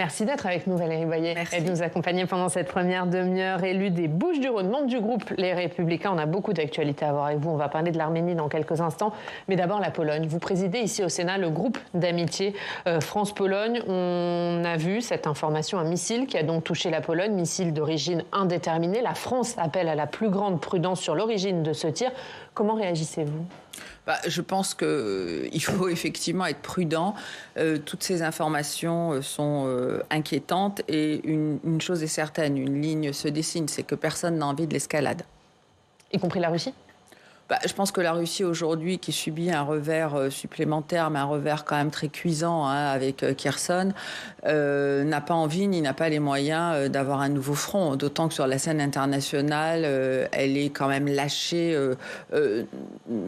Merci d'être avec nous, Valérie Boyer, et de nous accompagner pendant cette première demi-heure. Élue des Bouches-du-Rhône, membre du groupe Les Républicains, on a beaucoup d'actualités à voir avec vous. On va parler de l'Arménie dans quelques instants, mais d'abord la Pologne. Vous présidez ici au Sénat le groupe d'amitié France-Pologne. On a vu cette information, un missile qui a donc touché la Pologne, missile d'origine indéterminée. La France appelle à la plus grande prudence sur l'origine de ce tir. Comment réagissez-vous ? Je pense qu'il faut effectivement être prudent. Toutes ces informations sont inquiétantes et une chose est certaine, une ligne se dessine, c'est que personne n'a envie de l'escalade. Y compris la Russie ? Je pense que la Russie aujourd'hui, qui subit un revers supplémentaire, mais un revers quand même très cuisant avec Kherson, n'a pas envie ni n'a pas les moyens d'avoir un nouveau front. D'autant que sur la scène internationale, elle est quand même lâchée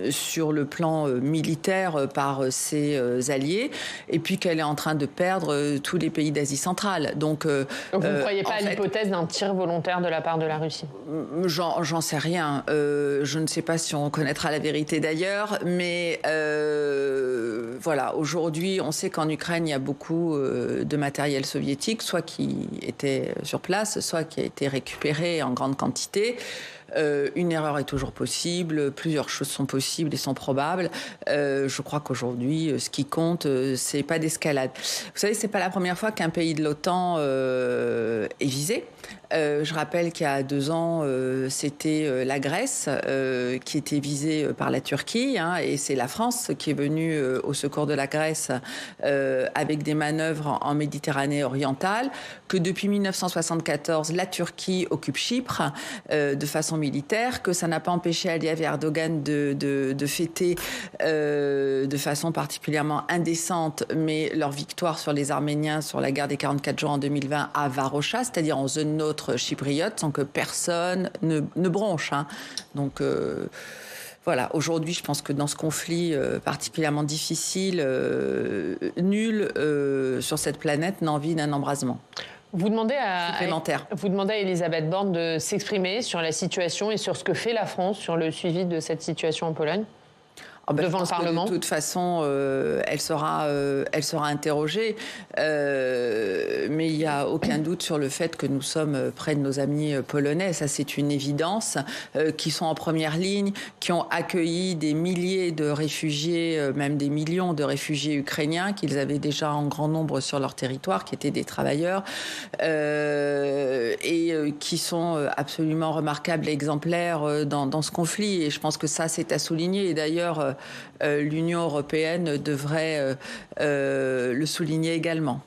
sur le plan militaire par ses alliés, et puis qu'elle est en train de perdre tous les pays d'Asie centrale. Donc vous ne croyez pas à l'hypothèse d'un tir volontaire de la part de la Russie ? J'en sais rien. Je ne sais pas si on connaîtra la vérité d'ailleurs, mais voilà, aujourd'hui, on sait qu'en Ukraine, il y a beaucoup de matériel soviétique, soit qui était sur place, soit qui a été récupéré en grande quantité. Une erreur est toujours possible, plusieurs choses sont possibles et sont probables. Je crois qu'aujourd'hui, ce qui compte, c'est pas d'escalade. Vous savez, c'est pas la première fois qu'un pays de l'OTAN est visé. Je rappelle qu'il y a 2 ans, c'était la Grèce qui était visée par la Turquie, et c'est la France qui est venue au secours de la Grèce avec des manœuvres en Méditerranée orientale, que depuis 1974, la Turquie occupe Chypre de façon militaire, que ça n'a pas empêché Aliyev et Erdogan de fêter de façon particulièrement indécente, mais leur victoire sur les Arméniens sur la guerre des 44 jours en 2020 à Varosha, c'est-à-dire en zone neutre chypriote, sans que personne ne bronche. Donc voilà, aujourd'hui, je pense que dans ce conflit particulièrement difficile, nul sur cette planète n'a envie d'un embrasement. Vous demandez à Elisabeth Borne de s'exprimer sur la situation et sur ce que fait la France sur le suivi de cette situation en Pologne ? Devant le Parlement. De toute façon, elle sera interrogée, mais il n'y a aucun doute sur le fait que nous sommes près de nos amis polonais. Ça, c'est une évidence, qui sont en première ligne, qui ont accueilli des milliers de réfugiés, même des millions de réfugiés ukrainiens qu'ils avaient déjà en grand nombre sur leur territoire, qui étaient des travailleurs, et qui sont absolument remarquables et exemplaires dans ce conflit. Et je pense que ça, c'est à souligner. Et d'ailleurs, l'Union européenne devrait le souligner également.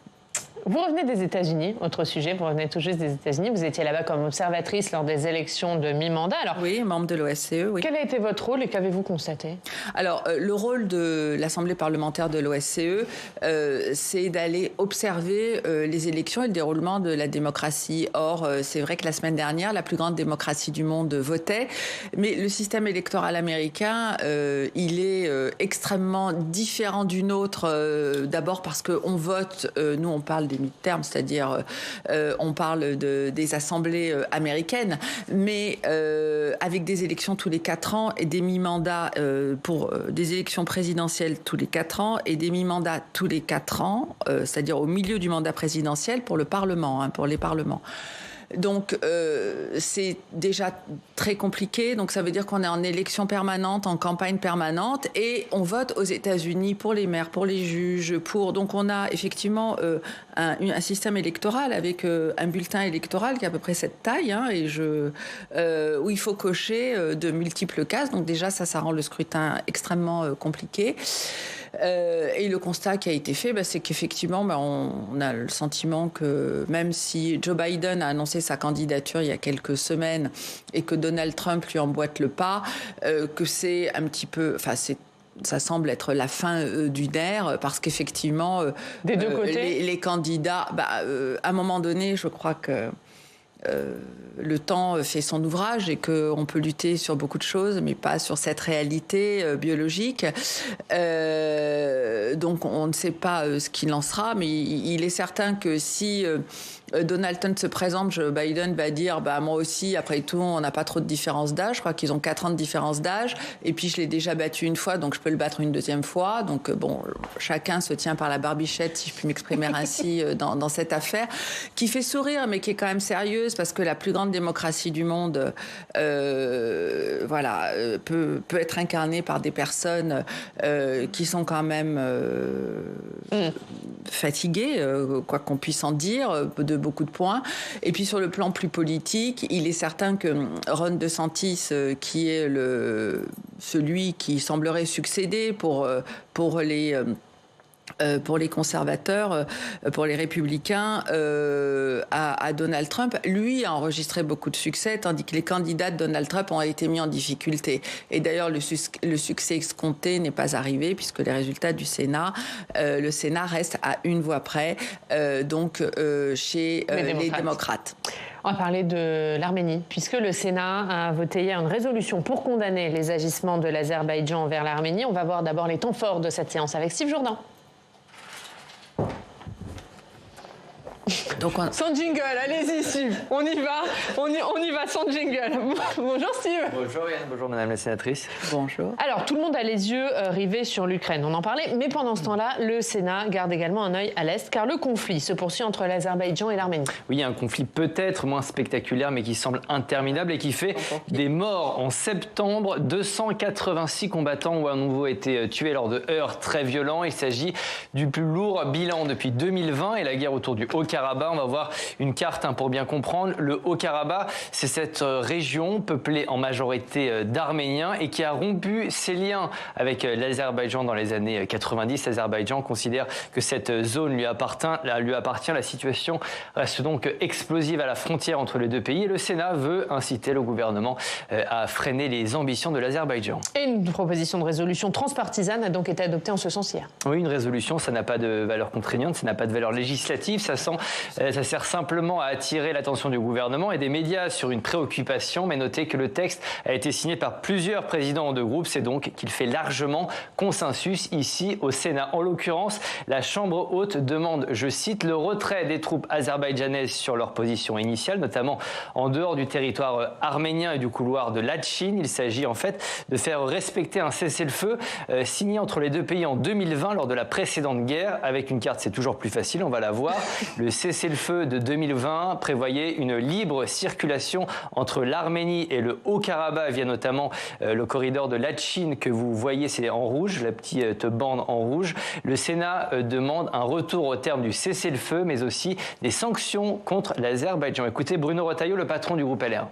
Vous revenez des États-Unis, autre sujet, vous revenez tout juste des États-Unis. Vous étiez là-bas comme observatrice lors des élections de mi-mandat. Oui, membre de l'OSCE, oui. Quel a été votre rôle et qu'avez-vous constaté ? Alors, le rôle de l'Assemblée parlementaire de l'OSCE, c'est d'aller observer les élections et le déroulement de la démocratie. Or, c'est vrai que la semaine dernière, la plus grande démocratie du monde votait, mais le système électoral américain, il est extrêmement différent du nôtre. D'abord parce qu'on vote, nous on parle des midterms, c'est-à-dire on parle des assemblées américaines, mais avec des élections tous les 4 ans et des mi-mandats pour des élections présidentielles tous les 4 ans et des mi-mandats tous les 4 ans, c'est-à-dire au milieu du mandat présidentiel pour le Parlement, pour les parlements. Donc, c'est déjà très compliqué. Donc, ça veut dire qu'on est en élection permanente, en campagne permanente, et on vote aux États-Unis pour les maires, pour les juges, Donc, on a effectivement un système électoral avec un bulletin électoral qui a à peu près cette taille, où il faut cocher de multiples cases. Donc, déjà, ça rend le scrutin extrêmement compliqué. Et le constat qui a été fait, c'est qu'effectivement, on a le sentiment que même si Joe Biden a annoncé sa candidature il y a quelques semaines et que Donald Trump lui emboîte le pas, que c'est un petit peu... ça semble être la fin du nerf, parce qu'effectivement, des deux côtés, les candidats, à un moment donné, je crois que le temps fait son ouvrage et qu'on peut lutter sur beaucoup de choses, mais pas sur cette réalité biologique. Donc on ne sait pas ce qu'il en sera, mais il est certain que si Donald Trump se présente, Biden va dire moi aussi, après tout, on n'a pas trop de différence d'âge. Je crois qu'ils ont 4 ans de différence d'âge. Et puis je l'ai déjà battu une fois, donc je peux le battre une deuxième fois. Donc chacun se tient par la barbichette, si je puis m'exprimer ainsi, dans cette affaire, qui fait sourire, mais qui est quand même sérieuse, parce que la plus grande démocratie du monde peut être incarnée par des personnes qui sont quand même fatiguées, quoi qu'on puisse en dire, de beaucoup de points. Et puis sur le plan plus politique, il est certain que Ron DeSantis, qui est celui qui semblerait succéder pour les conservateurs, pour les républicains, à Donald Trump, lui a enregistré beaucoup de succès, tandis que les candidats de Donald Trump ont été mis en difficulté. Et d'ailleurs, le succès escompté n'est pas arrivé, puisque les résultats du Sénat, le Sénat reste à 1 voix près, chez les démocrates. On va parler de l'Arménie, puisque le Sénat a voté hier une résolution pour condamner les agissements de l'Azerbaïdjan envers l'Arménie. On va voir d'abord les temps forts de cette séance avec Steve Jourdan. Donc sans jingle, allez-y Steve, on y va sans jingle. Bonjour Steve. Bonjour Yann, bonjour Madame la sénatrice. Bonjour. Alors tout le monde a les yeux rivés sur l'Ukraine, on en parlait, mais pendant ce temps-là, le Sénat garde également un œil à l'Est, car le conflit se poursuit entre l'Azerbaïdjan et l'Arménie. Oui, un conflit peut-être moins spectaculaire, mais qui semble interminable et qui fait des morts. En septembre, 286 combattants ont à nouveau été tués lors de heurts très violents. Il s'agit du plus lourd bilan depuis 2020 et la guerre autour du Haut-Karabakh. On va voir une carte pour bien comprendre. Le Haut-Karabakh, c'est cette région peuplée en majorité d'Arméniens et qui a rompu ses liens avec l'Azerbaïdjan dans les années 90. L'Azerbaïdjan considère que cette zone lui appartient. La situation reste donc explosive à la frontière entre les deux pays et le Sénat veut inciter le gouvernement à freiner les ambitions de l'Azerbaïdjan. Et une proposition de résolution transpartisane a donc été adoptée en ce sens hier. Oui, une résolution, ça n'a pas de valeur contraignante, ça n'a pas de valeur législative, ça sert simplement à attirer l'attention du gouvernement et des médias sur une préoccupation, mais notez que le texte a été signé par plusieurs présidents de groupe, c'est donc qu'il fait largement consensus ici au Sénat. En l'occurrence, la Chambre haute demande, je cite, le retrait des troupes azerbaïdjanaises sur leur position initiale, notamment en dehors du territoire arménien et du couloir de Latchin. Il s'agit en fait de faire respecter un cessez-le-feu signé entre les deux pays en 2020 lors de la précédente guerre. Avec une carte, c'est toujours plus facile, on va la voir. Le cessez-le-feu de 2020 prévoyait une libre circulation entre l'Arménie et le Haut-Karabakh via notamment le corridor de Latchin que vous voyez, c'est en rouge, la petite bande en rouge. Le Sénat demande un retour au terme du cessez-le-feu, mais aussi des sanctions contre l'Azerbaïdjan. Écoutez Bruno Retailleau, le patron du groupe LR.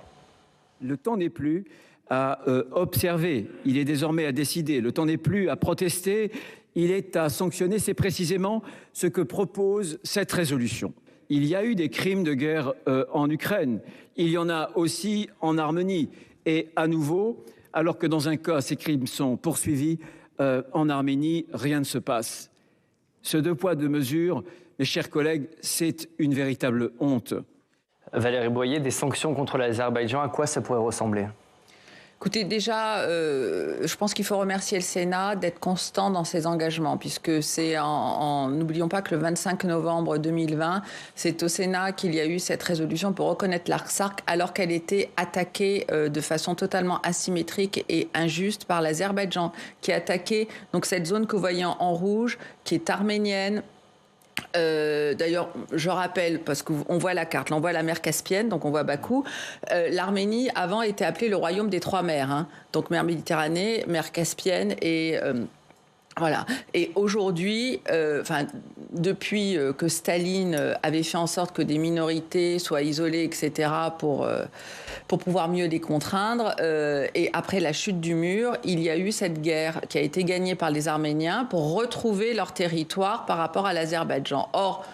Le temps n'est plus à observer, il est désormais à décider. Le temps n'est plus à protester, il est à sanctionner. C'est précisément ce que propose cette résolution. Il y a eu des crimes de guerre en Ukraine, il y en a aussi en Arménie. Et à nouveau, alors que dans un cas, ces crimes sont poursuivis, en Arménie, rien ne se passe. Ce 2 poids 2 mesures, mes chers collègues, c'est une véritable honte. Valérie Boyer, des sanctions contre l'Azerbaïdjan, à quoi ça pourrait ressembler ? Écoutez, déjà, je pense qu'il faut remercier le Sénat d'être constant dans ses engagements, puisque c'est n'oublions pas que le 25 novembre 2020, c'est au Sénat qu'il y a eu cette résolution pour reconnaître l'Artsakh, alors qu'elle était attaquée de façon totalement asymétrique et injuste par l'Azerbaïdjan, qui a attaqué donc cette zone que vous voyez en rouge, qui est arménienne. D'ailleurs, je rappelle, parce qu'on voit la carte, là on voit la mer Caspienne, donc on voit Bakou. L'Arménie, avant, était appelée le royaume des 3 mers. Hein. Donc mer Méditerranée, mer Caspienne et... Voilà. Et aujourd'hui, depuis que Staline avait fait en sorte que des minorités soient isolées, etc., pour pouvoir mieux les contraindre, et après la chute du mur, il y a eu cette guerre qui a été gagnée par les Arméniens pour retrouver leur territoire par rapport à l'Azerbaïdjan. Or,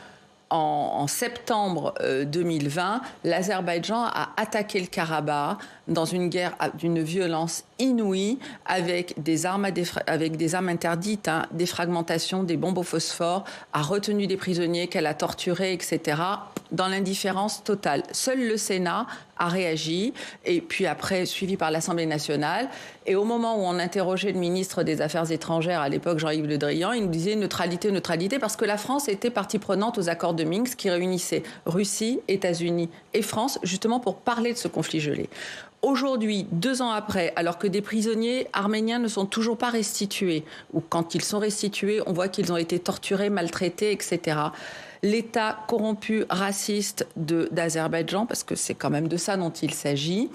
en septembre 2020, l'Azerbaïdjan a attaqué le Karabakh dans une guerre d'une violence inouïe, avec des armes, interdites, hein, des fragmentations, des bombes au phosphore, a retenu des prisonniers, qu'elle a torturés, etc., dans l'indifférence totale. Seul le Sénat a réagi, et puis après, suivi par l'Assemblée nationale. Et au moment où on interrogeait le ministre des Affaires étrangères, à l'époque Jean-Yves Le Drian, il nous disait neutralité, neutralité, parce que la France était partie prenante aux accords de Minsk qui réunissaient Russie, États-Unis et France, justement pour parler de ce conflit gelé. Aujourd'hui, 2 ans après, alors que des prisonniers arméniens ne sont toujours pas restitués, ou quand ils sont restitués, on voit qu'ils ont été torturés, maltraités, etc., l'État corrompu, raciste d'Azerbaïdjan, parce que c'est quand même de ça dont il s'agit,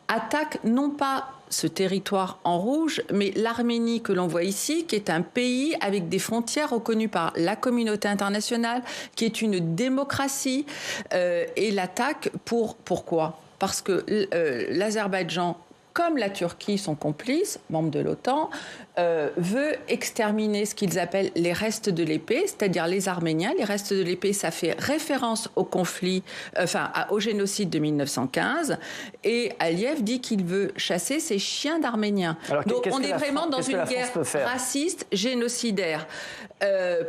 attaque non pas ce territoire en rouge, mais l'Arménie que l'on voit ici, qui est un pays avec des frontières reconnues par la communauté internationale, qui est une démocratie, et l'attaque pourquoi ? Parce que l'Azerbaïdjan, comme la Turquie, sont complices, membres de l'OTAN, veut exterminer ce qu'ils appellent les restes de l'épée, c'est-à-dire les Arméniens. Les restes de l'épée, ça fait référence au conflit, au génocide de 1915. Et Aliyev dit qu'il veut chasser ces chiens d'Arméniens. Donc on est vraiment dans une guerre raciste, génocidaire,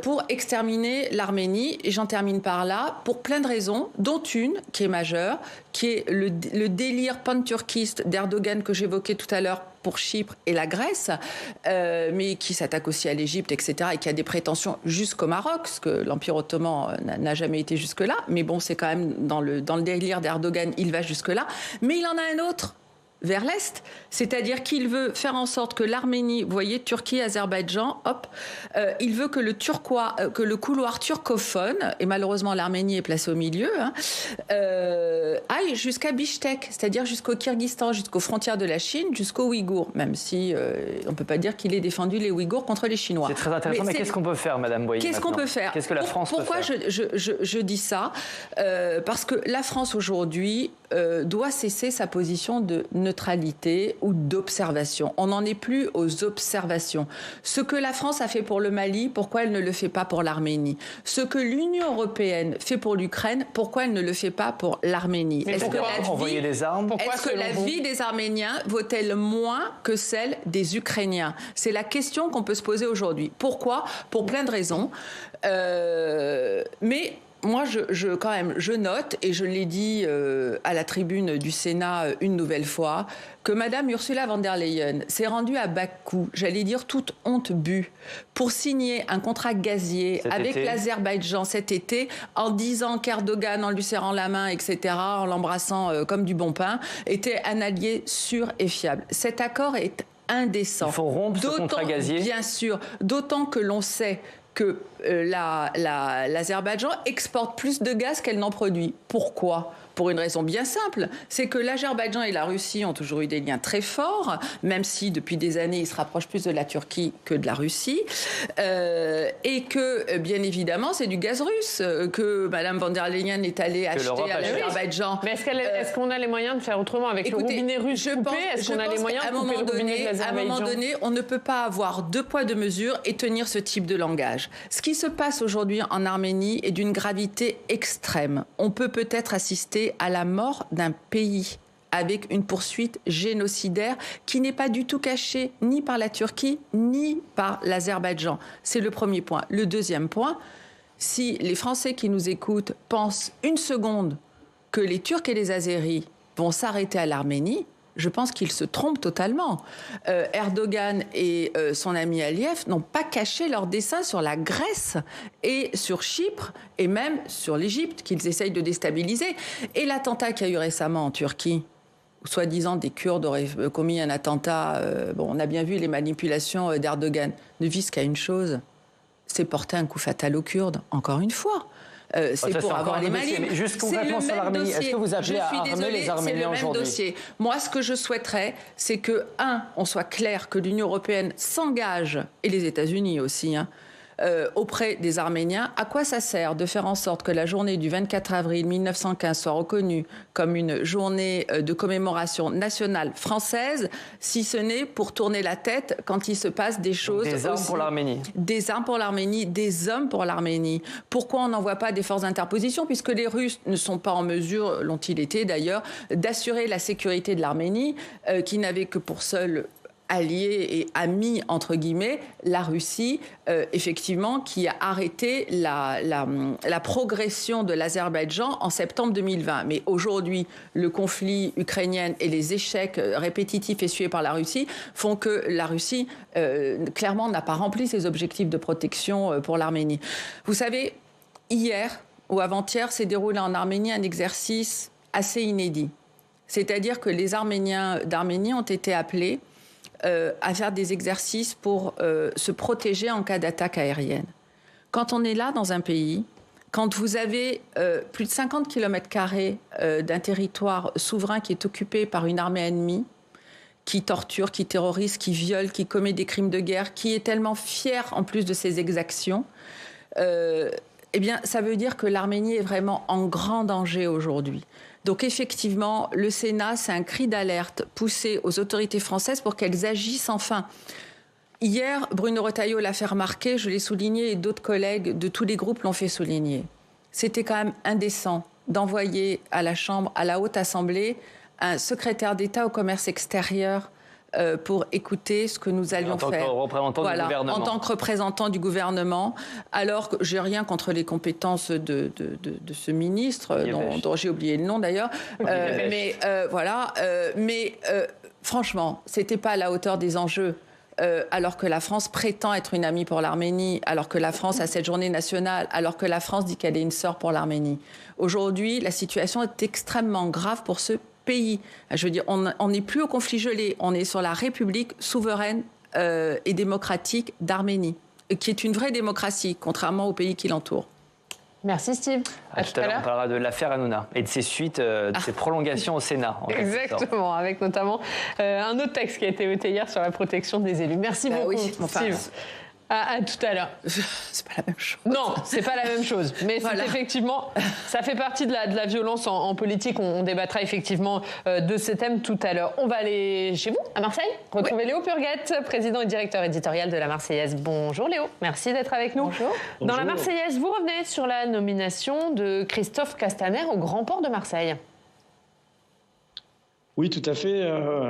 pour exterminer l'Arménie. Et j'en termine par là, pour plein de raisons, dont une qui est majeure, qui est le délire pan-turquiste d'Erdogan que j'évoquais tout à l'heure pour Chypre et la Grèce, mais qui s'attaque aussi à l'Égypte, etc., et qui a des prétentions jusqu'au Maroc, parce que l'Empire ottoman n'a jamais été jusque-là, mais bon, c'est quand même dans le délire d'Erdogan, il va jusque-là. Mais il en a un autre vers l'Est, c'est-à-dire qu'il veut faire en sorte que l'Arménie, vous voyez, Turquie, Azerbaïdjan, hop, il veut que le couloir turcophone, et malheureusement l'Arménie est placée au milieu, hein, aille jusqu'à Bichkek, c'est-à-dire jusqu'au Kyrgyzstan, jusqu'aux frontières de la Chine, jusqu'aux Ouïghours, même si on ne peut pas dire qu'il ait défendu les Ouïghours contre les Chinois. C'est très intéressant, mais qu'est-ce qu'on peut faire, Madame Boyer? Qu'est-ce qu'on peut faire? Qu'est-ce que la France peut faire? Pourquoi je dis ça? Parce que la France aujourd'hui doit cesser sa position de neutralité ou d'observation. On n'en est plus aux observations. Ce que la France a fait pour le Mali, pourquoi elle ne le fait pas pour l'Arménie? Ce que l'Union européenne fait pour l'Ukraine, pourquoi elle ne le fait pas pour l'Arménie? Est-ce que la vie des Arméniens vaut-elle moins que celle des Ukrainiens? C'est la question qu'on peut se poser aujourd'hui. Pourquoi? Pour plein de raisons. Mais moi, quand même, je note, et je l'ai dit à la tribune du Sénat une nouvelle fois, que Madame Ursula von der Leyen s'est rendue à Bakou, j'allais dire toute honte bue, pour signer un contrat gazier avec l'Azerbaïdjan cet été, en disant qu'Erdogan, en lui serrant la main, etc., en l'embrassant comme du bon pain, était un allié sûr et fiable. Cet accord est indécent. Il faut rompre ce contrat gazier. Bien sûr, d'autant que l'on sait que l'Azerbaïdjan exporte plus de gaz qu'elle n'en produit. Pourquoi ? Pour une raison bien simple, c'est que l'Azerbaïdjan et la Russie ont toujours eu des liens très forts, même si depuis des années ils se rapprochent plus de la Turquie que de la Russie, et que bien évidemment c'est du gaz russe que Madame von der Leyen est allée acheter à l'Azerbaïdjan. Mais est-ce qu'on a les moyens de faire autrement avec le robinet russe coupé? Est-ce qu'on a les moyens de couper le robinet de l'Azerbaïdjan? À un moment donné, on ne peut pas avoir 2 poids 2 mesures et tenir ce type de langage. Ce qui se passe aujourd'hui en Arménie est d'une gravité extrême. On peut peut-être assister à la mort d'un pays avec une poursuite génocidaire qui n'est pas du tout cachée ni par la Turquie ni par l'Azerbaïdjan. C'est le premier point. Le deuxième point, si les Français qui nous écoutent pensent une seconde que les Turcs et les Azéris vont s'arrêter à l'Arménie, je pense qu'ils se trompent totalement. Erdogan et son ami Aliyev n'ont pas caché leur dessein sur la Grèce et sur Chypre et même sur l'Égypte qu'ils essayent de déstabiliser. Et l'attentat qu'il y a eu récemment en Turquie, où soi-disant des Kurdes auraient commis un attentat, on a bien vu les manipulations d'Erdogan, ne vise qu'à une chose, c'est porter un coup fatal aux Kurdes, encore une fois. C'est pour avoir les mains libres. Juste concrètement sur l'Arménie, est-ce que vous appelez à armer les Arméniens aujourd'hui? Dossier. Moi, ce que je souhaiterais, c'est que, on soit clair, que l'Union européenne s'engage, et les États-Unis aussi, auprès des Arméniens. À quoi ça sert de faire en sorte que la journée du 24 avril 1915 soit reconnue comme une journée de commémoration nationale française, si ce n'est pour tourner la tête quand il se passe des choses... Des armes pour l'Arménie. Des armes pour l'Arménie, des hommes pour l'Arménie. Pourquoi on n'envoie pas des forces d'interposition, puisque les Russes ne sont pas en mesure, l'ont-ils été d'ailleurs, d'assurer la sécurité de l'Arménie, qui n'avait que pour seul allié et ami, entre guillemets, la Russie, effectivement, qui a arrêté la progression de l'Azerbaïdjan en septembre 2020. Mais aujourd'hui, le conflit ukrainien et les échecs répétitifs essuyés par la Russie font que la Russie, clairement, n'a pas rempli ses objectifs de protection pour l'Arménie. Vous savez, hier ou avant-hier s'est déroulé en Arménie un exercice assez inédit. C'est-à-dire que les Arméniens d'Arménie ont été appelés à faire des exercices pour se protéger en cas d'attaque aérienne. Quand on est là dans un pays, quand vous avez plus de 50 km² d'un territoire souverain qui est occupé par une armée ennemie, qui torture, qui terrorise, qui viole, qui commet des crimes de guerre, qui est tellement fier en plus de ses exactions, eh bien, ça veut dire que l'Arménie est vraiment en grand danger aujourd'hui. Donc effectivement, le Sénat, c'est un cri d'alerte poussé aux autorités françaises pour qu'elles agissent enfin. Hier, Bruno Retailleau l'a fait remarquer, je l'ai souligné, et d'autres collègues de tous les groupes l'ont fait souligner. C'était quand même indécent d'envoyer à la Chambre, à la Haute Assemblée, un secrétaire d'État au commerce extérieur pour écouter ce que nous allions faire. En tant que représentant du gouvernement. En tant que représentant du gouvernement, alors que j'ai rien contre les compétences de ce ministre, dont j'ai oublié le nom d'ailleurs. Franchement, c'était pas à la hauteur des enjeux. Alors que la France prétend être une amie pour l'Arménie, alors que la France a cette journée nationale, alors que la France dit qu'elle est une sœur pour l'Arménie. Aujourd'hui, la situation est extrêmement grave pour ce pays. Je veux dire, on n'est plus au conflit gelé, on est sur la République souveraine et démocratique d'Arménie, qui est une vraie démocratie, contrairement aux pays qui l'entourent. Merci Steve. À tout à l'heure. On parlera de l'affaire Hanouna et de ses suites, de ses prolongations au Sénat. Exactement, avec notamment un autre texte qui a été voté hier sur la protection des élus. Merci beaucoup, Steve. À tout à l'heure. C'est pas la même chose. Non, c'est pas la même chose. Mais voilà. Effectivement, ça fait partie de la violence en politique. On débattra effectivement de ce thème tout à l'heure. On va aller chez vous, à Marseille, retrouver Léo Purguette, président et directeur éditorial de La Marseillaise. Bonjour Léo, merci d'être avec nous. Bonjour. Dans La Marseillaise, vous revenez sur la nomination de Christophe Castaner au Grand Port de Marseille. Oui, tout à fait.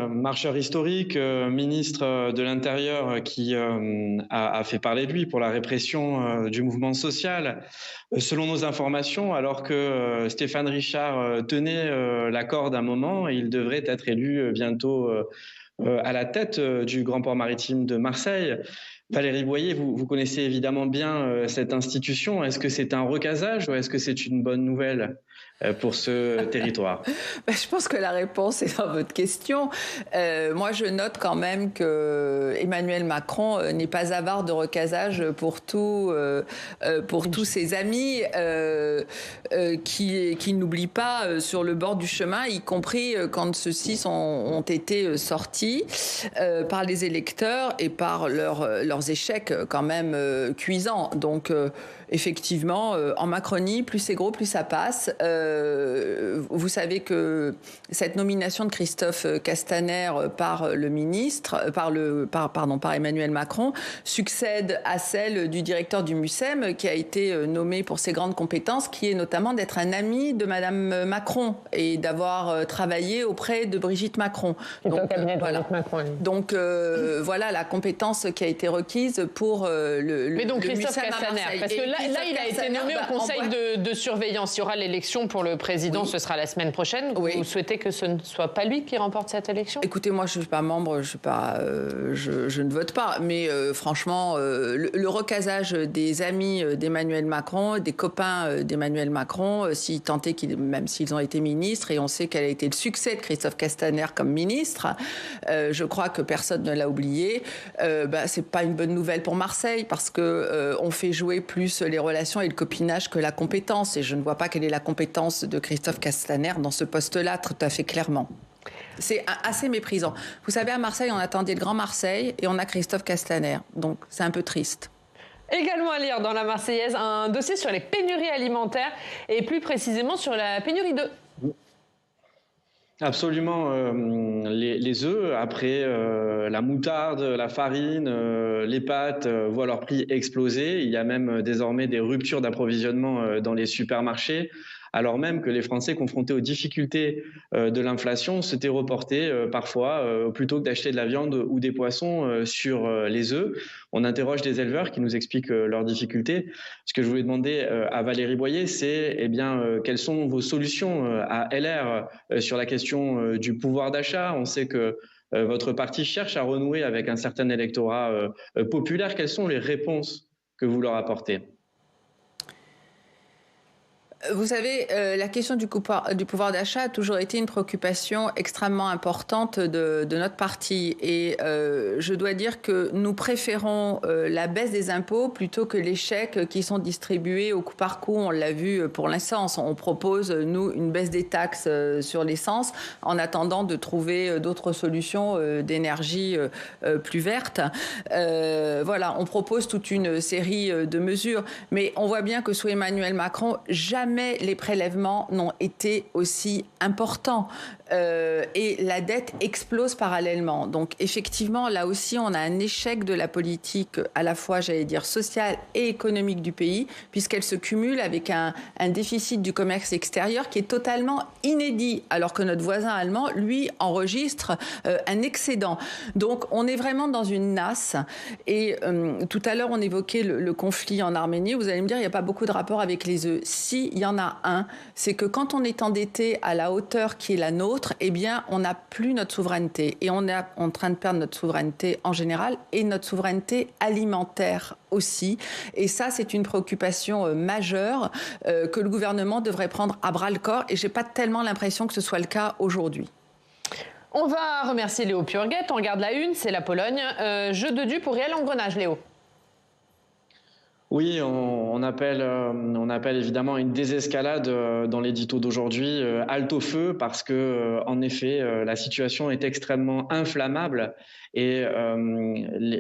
Marcheur historique, ministre de l'Intérieur qui a fait parler de lui pour la répression du mouvement social. Selon nos informations, alors que Stéphane Richard tenait la corde un moment, il devrait être élu bientôt à la tête du Grand Port maritime de Marseille. Valérie Boyer, vous connaissez évidemment bien cette institution. Est-ce que c'est un recasage ou est-ce que c'est une bonne nouvelle pour ce territoire? Je pense que la réponse est dans votre question. Moi, je note quand même que Emmanuel Macron n'est pas avare de recasage pour tous ses amis qui n'oublient pas sur le bord du chemin, y compris quand ceux-ci ont été sortis par les électeurs et par leurs échecs quand même cuisants. Donc, effectivement, en Macronie, plus c'est gros, plus ça passe. Vous savez que cette nomination de Christophe Castaner par Emmanuel Macron succède à celle du directeur du MUSEM qui a été nommé pour ses grandes compétences, qui est notamment d'être un ami de Madame Macron et d'avoir travaillé auprès de Brigitte Macron. Donc, voilà la compétence qui a été requise pour Mais donc le Christophe Castaner, parce que là il a été nommé au conseil de surveillance. Il y aura l'élection pour le président, ce sera la semaine prochaine. Vous souhaitez que ce ne soit pas lui qui remporte cette élection? Écoutez, moi je ne suis pas membre, je ne vote pas. Mais franchement, le recasage des amis d'Emmanuel Macron, des copains d'Emmanuel Macron, si tant est même s'ils ont été ministres, et on sait quel a été le succès de Christophe Castaner comme ministre, je crois que personne ne l'a oublié. C'est pas une bonne nouvelle pour Marseille parce que on fait jouer plus les relations et le copinage que la compétence. Et je ne vois pas quelle est la compétence de Christophe Castaner dans ce poste-là, tout à fait clairement. C'est assez méprisant. Vous savez, à Marseille, on attendait le Grand Marseille et on a Christophe Castaner. Donc, c'est un peu triste. Également à lire dans la Marseillaise, un dossier sur les pénuries alimentaires et plus précisément sur la pénurie d'œufs. Absolument. Les œufs, après la moutarde, la farine, les pâtes voient leur prix exploser. Il y a même désormais des ruptures d'approvisionnement dans les supermarchés, alors même que les Français confrontés aux difficultés de l'inflation s'étaient reportés parfois, plutôt que d'acheter de la viande ou des poissons, sur les œufs. On interroge des éleveurs qui nous expliquent leurs difficultés. Ce que je voulais demander à Valérie Boyer, c'est quelles sont vos solutions à LR sur la question du pouvoir d'achat. On sait que votre parti cherche à renouer avec un certain électorat populaire. Quelles sont les réponses que vous leur apportez ? Vous savez, la question du pouvoir d'achat a toujours été une préoccupation extrêmement importante de notre parti. Et je dois dire que nous préférons la baisse des impôts plutôt que les chèques qui sont distribués au coup par coup. On l'a vu pour l'essence. On propose, nous, une baisse des taxes sur l'essence en attendant de trouver d'autres solutions d'énergie plus verte. Voilà, on propose toute une série de mesures. Mais on voit bien que sous Emmanuel Macron, jamais les prélèvements n'ont été aussi importants et la dette explose parallèlement. Donc effectivement, là aussi, on a un échec de la politique à la fois, j'allais dire, sociale et économique du pays, puisqu'elle se cumule avec un déficit du commerce extérieur qui est totalement inédit, alors que notre voisin allemand, lui, enregistre un excédent. Donc on est vraiment dans une nasse. Et tout à l'heure, on évoquait le conflit en Arménie. Vous allez me dire, il n'y a pas beaucoup de rapport avec les œufs. Si, il y en a un, c'est que quand on est endetté à la hauteur qui est la nôtre, eh bien, on n'a plus notre souveraineté. Et on est en train de perdre notre souveraineté en général et notre souveraineté alimentaire aussi. Et ça, c'est une préoccupation majeure que le gouvernement devrait prendre à bras-le-corps. Et je n'ai pas tellement l'impression que ce soit le cas aujourd'hui. On va remercier Léo Purguet. On regarde la une, c'est la Pologne. Jeu de dupes ou réel engrenage, Léo? Oui, on appelle évidemment une désescalade dans l'édito d'aujourd'hui, halte au feu, parce que en effet, la situation est extrêmement inflammable et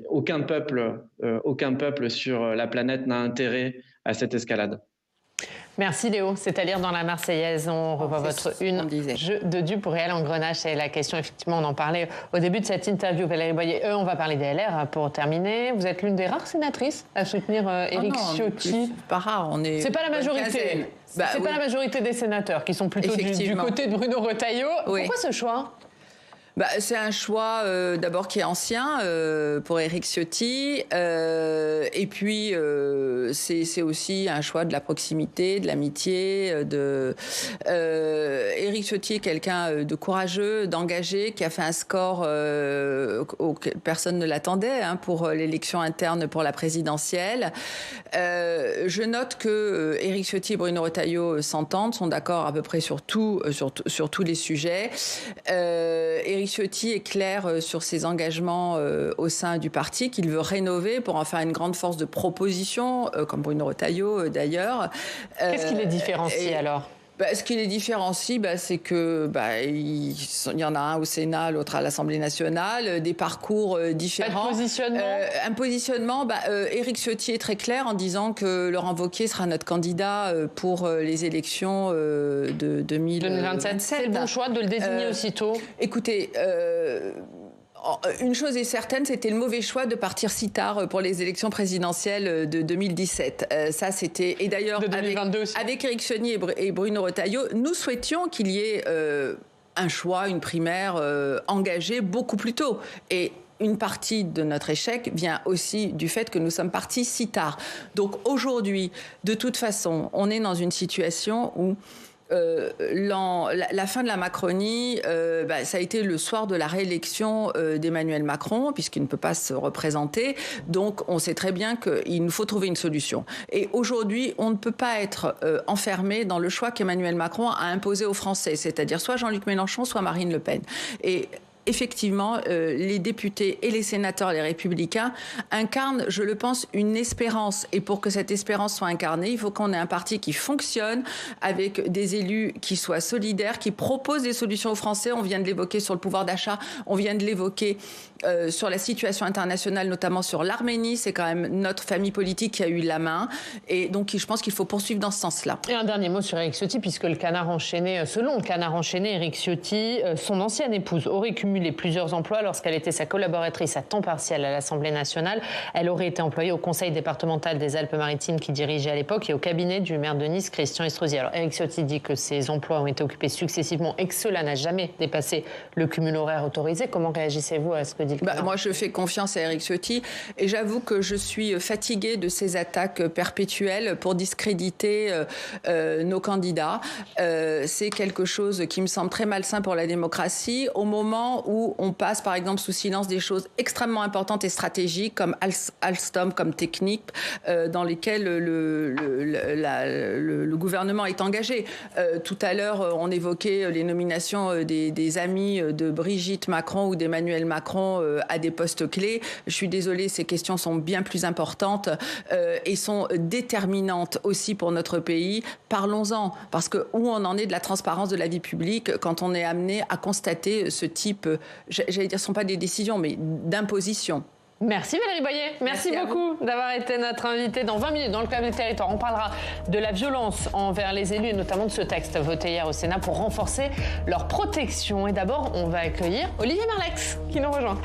aucun peuple sur la planète n'a intérêt à cette escalade. Merci Léo, c'est à lire dans la Marseillaise. On revoit votre une. Jeu de dupes ou réel engrenage, c'est la question. Effectivement, on en parlait au début de cette interview. Valérie Boyer, on va parler des LR pour terminer. Vous êtes l'une des rares sénatrices à soutenir Éric Ciotti. C'est pas rare, on est. C'est pas la majorité. Pas la majorité des sénateurs qui sont plutôt du côté de Bruno Retailleau. Oui. Pourquoi ce choix ? C'est un choix d'abord qui est ancien pour Éric Ciotti et puis c'est aussi un choix de la proximité, de l'amitié. Éric Ciotti est quelqu'un de courageux, d'engagé, qui a fait un score auquel personne ne l'attendait pour l'élection interne pour la présidentielle. Je note que Éric Ciotti et Bruno Retailleau s'entendent, sont d'accord à peu près sur tous les sujets. Éric Ciotti est clair sur ses engagements au sein du parti, qu'il veut rénover pour en faire une grande force de proposition, comme Bruno Retailleau d'ailleurs. Qu'est-ce qui les différencie alors ? Ce qui les différencie, c'est que il y en a un au Sénat, l'autre à l'Assemblée nationale, des parcours différents. Pas de positionnement. Un positionnement. Éric Ciotti est très clair en disant que Laurent Wauquiez sera notre candidat pour les élections de 2027. C'est le bon choix de le désigner aussitôt. Écoutez. Une chose est certaine, c'était le mauvais choix de partir si tard pour les élections présidentielles de 2017. Ça, c'était... Et d'ailleurs, avec Éric Ciotti et Bruno Retailleau, nous souhaitions qu'il y ait un choix, une primaire engagée beaucoup plus tôt. Et une partie de notre échec vient aussi du fait que nous sommes partis si tard. Donc aujourd'hui, de toute façon, on est dans une situation où la fin de la Macronie, ça a été le soir de la réélection d'Emmanuel Macron, puisqu'il ne peut pas se représenter. Donc, on sait très bien qu'il nous faut trouver une solution. Et aujourd'hui, on ne peut pas être enfermé dans le choix qu'Emmanuel Macron a imposé aux Français, c'est-à-dire soit Jean-Luc Mélenchon, soit Marine Le Pen. Et effectivement, les députés et les sénateurs, les Républicains, incarnent, je le pense, une espérance. Et pour que cette espérance soit incarnée, il faut qu'on ait un parti qui fonctionne, avec des élus qui soient solidaires, qui proposent des solutions aux Français. On vient de l'évoquer sur le pouvoir d'achat, on vient de l'évoquer sur la situation internationale, notamment sur l'Arménie. C'est quand même notre famille politique qui a eu la main. Et donc, je pense qu'il faut poursuivre dans ce sens-là. Et un dernier mot sur Éric Ciotti, puisque selon le Canard enchaîné, Éric Ciotti, son ancienne épouse, aurait cumulé plusieurs emplois lorsqu'elle était sa collaboratrice à temps partiel à l'Assemblée nationale. Elle aurait été employée au conseil départemental des Alpes-Maritimes qu'il dirigeait à l'époque et au cabinet du maire de Nice, Christian Estrosi. Alors, Éric Ciotti dit que ces emplois ont été occupés successivement et que cela n'a jamais dépassé le cumul horaire autorisé. Comment réagissez-vous à ce que dit le Canard ? Moi, je fais confiance à Éric Ciotti et j'avoue que je suis fatiguée de ces attaques perpétuelles pour discréditer nos candidats. C'est quelque chose qui me semble très malsain pour la démocratie. Au moment où on passe, par exemple, sous silence des choses extrêmement importantes et stratégiques comme Alstom, comme Technip, dans lesquelles le gouvernement est engagé. Tout à l'heure, on évoquait les nominations des amis de Brigitte Macron ou d'Emmanuel Macron à des postes clés. Je suis désolée, ces questions sont bien plus importantes et sont déterminantes aussi pour notre pays. Parlons-en, parce que où on en est de la transparence de la vie publique quand on est amené à constater ce type, j'allais dire, ce ne sont pas des décisions, mais d'imposition. Merci Valérie Boyer, merci beaucoup d'avoir été notre invitée. Dans 20 minutes, dans le Club des Territoires, on parlera de la violence envers les élus et notamment de ce texte voté hier au Sénat pour renforcer leur protection. Et d'abord, on va accueillir Olivier Marleix qui nous rejoint.